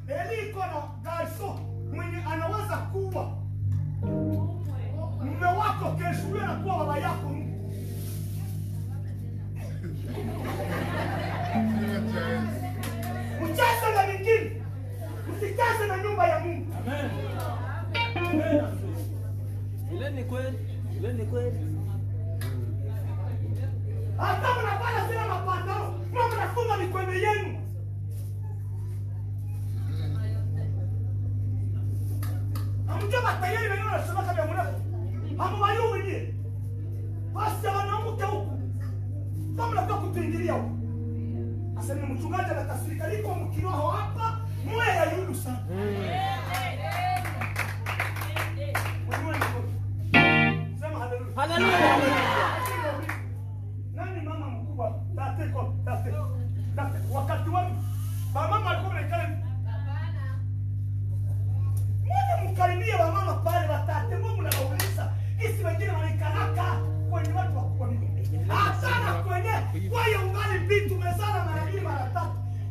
Eli iko na garso mwenye anaweza kuwa mume wako kesho, yule anakuwa baba yako. Mcheze na mingine, msicheze na nyumba ya Mungu. Amen. Ile ni kweli, ile ni kweli. Hata mnapata zile mapandao, mnafunga mikono yenu. Amjaba tayari wenyewe wanasema kama mrefu. Hamumayui nie. Basi wanamke huku. Kama mnataka kutuingilia huku. Asema mchungaji anakasirika liko mkiroho hapa, mwe ya yulu sana. Sema haleluya. Haleluya. Nani mama mkubwa? Tate. Wakati wangu mama alikuwa anakala. Mbona mkaribie wa mama pale watate, mbona mnauliza? Isi wengine wanakaraka kwenye watu wakubwa mimi. Hapana kwenye wewe ungali bintu mezana mara 2 mara 3.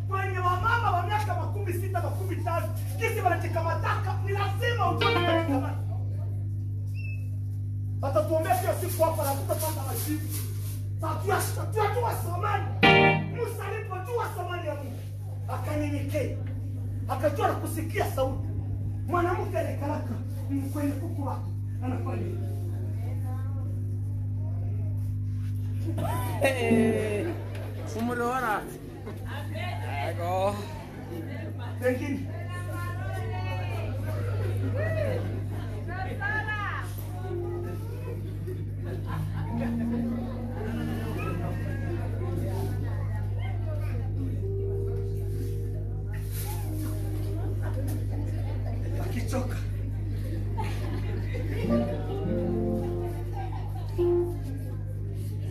Kwenye wa mama wa miaka 16 15, kisi wanachikamataka, ni lazima ujue kukamata. Watatuombea kila siku hapa na tutapata majibu. Tatua tu samani. Musa alipojua samani ya Mungu, akanyenyekea. Akajua kusikia sauti. Mwanamke alikaraka kwenye kuku wako. Anafanya. Umurora. Ago. Pengine. Akichoka.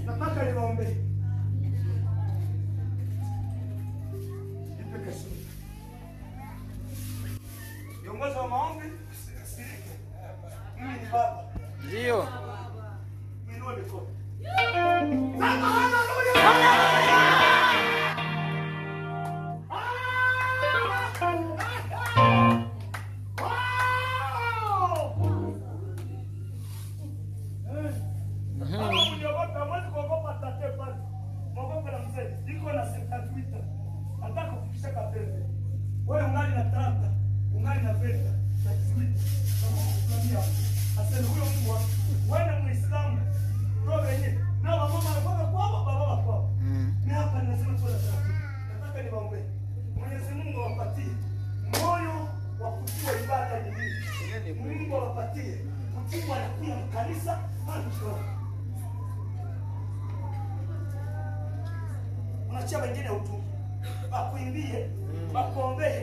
Nataka niwaombe. Nipeke sura. Viongozi wa maombi, usikasirike. Mimi ni baba. Ndio. Minua mikono. Sema haleluya. Wewe ungali na traka, ungali na pesa, na kizuri. Asema huyo Mungu wako. Wewe Muislamu, roho yenyewe. Na mama anakwenda kwao, baba kwao. Ni hapa ninasema tu nataka niwaombe. Mwenyezi Mungu awapatie moyo wa kujua ibada ni nini. Mungu awapatie kujua na kuja kanisa hadi kwa. Unachia wengine utu. Akuimbie, akuombee.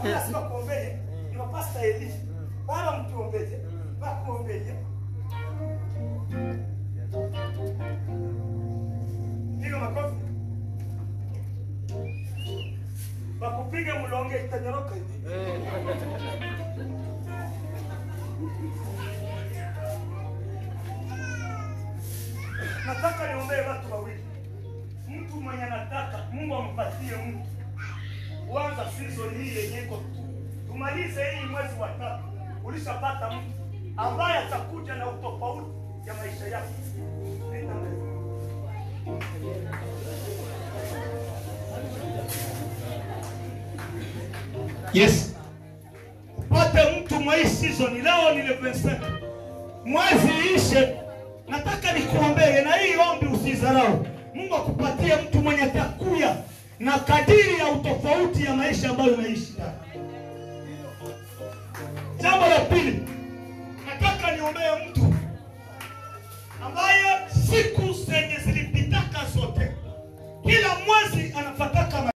Unasema kuombee. Ni mapasta Eli. Baba mtuombee. Bakuombee. Piga makofi. Bakupiga mlonge itanyoroka hivi. Nataka niombee watu wawili. Mtu mwenye anataka Mungu ampatie mtu. Kwanza season hii yenyewe tumalize hii mwezi wa 3. Ulishapata mtu ambaye atakuja na utofauti ya maisha yako. Yes. Pate mtu mwa season leo ni 25. Mwezi ishe. Nataka nikuombee na hii ombi usizarau. Mungu akupatie mtu mwenye atakuya na kadiri ya utofauti ya maisha ambayo unaishi ndani. Jambo la pili, nataka niombee mtu ambaye siku zenye zilipitaka zote kila mwezi anafataka